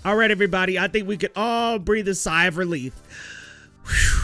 All right, everybody, I think we could all breathe a sigh of relief. Whew.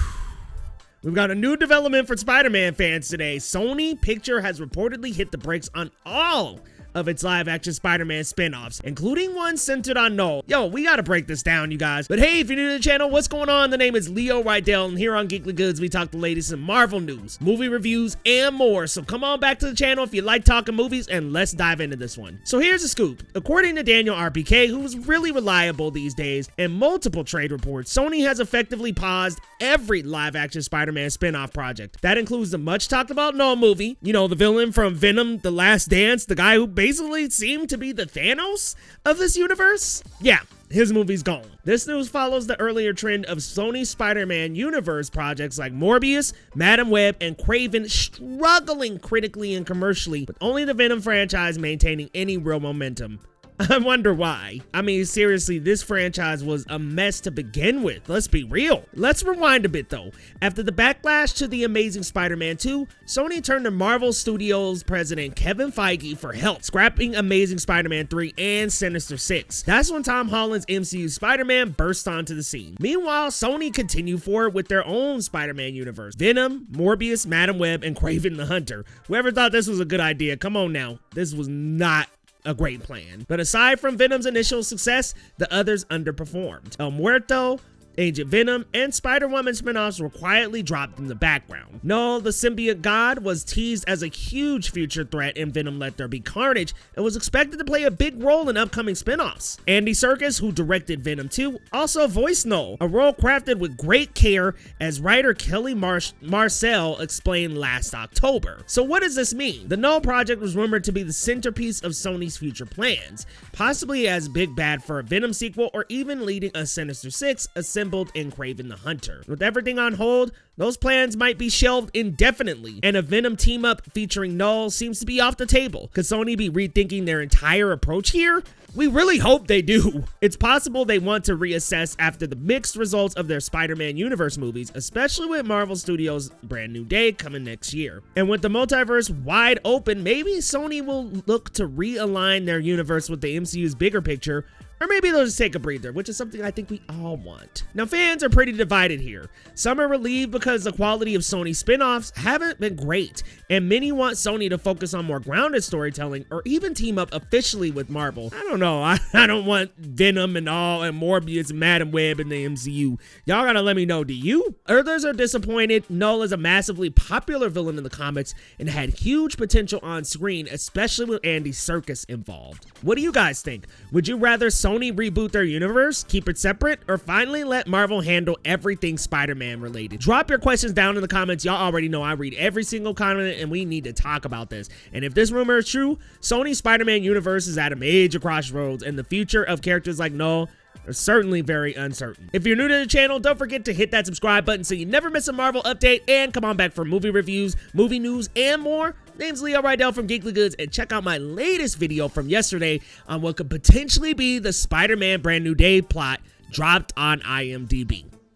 We've got a new development for Spider-Man fans today. Sony Picture has reportedly hit the brakes on all of its live-action Spider-Man spin-offs, including one centered on Knull. Yo, we gotta break this down, you guys. But hey, if you're new to the channel, what's going on? The name is Leo Rydell, and here on Geekly Goods, we talk the latest in Marvel news, movie reviews, and more. So come on back to the channel if you like talking movies, and let's dive into this one. So here's the scoop. According to Daniel RPK, who's really reliable these days, and multiple trade reports, Sony has effectively paused every live-action Spider-Man spin-off project. That includes the much-talked-about Knull movie, you know, the villain from Venom, The Last Dance, the guy who basically seemed to be the Thanos of this universe. Yeah, his movie's gone. This news follows the earlier trend of Sony's Spider-Man universe projects like Morbius, Madam Web, and Kraven struggling critically and commercially, with only the Venom franchise maintaining any real momentum. I wonder why. I mean, seriously, this franchise was a mess to begin with. Let's be real. Let's rewind a bit though. After the backlash to The Amazing Spider-Man 2, Sony turned to Marvel Studios president Kevin Feige for help, scrapping Amazing Spider-Man 3 and Sinister Six. That's when Tom Holland's MCU Spider-Man burst onto the scene. Meanwhile, Sony continued forward with their own Spider-Man universe. Venom, Morbius, Madam Web, and Kraven the Hunter. Whoever thought this was a good idea, come on now. This was not a great plan. But aside from Venom's initial success, the others underperformed. El Muerto, Agent Venom, and Spider-Woman spinoffs were quietly dropped in the background. Knull, the symbiote god, was teased as a huge future threat in Venom Let There Be Carnage and was expected to play a big role in upcoming spinoffs. Andy Serkis, who directed Venom 2, also voiced Knull, a role crafted with great care, as writer Kelly Marcel explained last October. So what does this mean? The Knull project was rumored to be the centerpiece of Sony's future plans, possibly as big bad for a Venom sequel or even leading a Sinister Six assembled in Kraven the Hunter. With everything on hold, those plans might be shelved indefinitely, and a Venom team-up featuring Knull seems to be off the table. Could Sony be rethinking their entire approach here? We really hope they do. It's possible they want to reassess after the mixed results of their Spider-Man universe movies, especially with Marvel Studios' Brand New Day coming next year. And with the multiverse wide open, maybe Sony will look to realign their universe with the MCU's bigger picture, or maybe they'll just take a breather, which is something I think we all want. Now, fans are pretty divided here. Some are relieved because the quality of Sony spin-offs haven't been great, and many want Sony to focus on more grounded storytelling or even team up officially with Marvel. I don't know. I don't want Venom and Morbius and Madam Web in the MCU. Y'all gotta let me know, do you? Others are disappointed. Knull is a massively popular villain in the comics and had huge potential on screen, especially with Andy Serkis involved. What do you guys think? Would you rather Sony reboot their universe, keep it separate, or finally let Marvel handle everything Spider-Man related? Drop your questions down in the comments. Y'all already know I read every single comment and we need to talk about this. And if this rumor is true, Sony's Spider-Man universe is at a major crossroads and the future of characters like Knull are certainly very uncertain. If you're new to the channel, don't forget to hit that subscribe button so you never miss a Marvel update, and come on back for movie reviews, movie news, and more. Name's Leo Rydell from Geekly Goods, and check out my latest video from yesterday on what could potentially be the Spider-Man Brand New Day plot dropped on IMDb.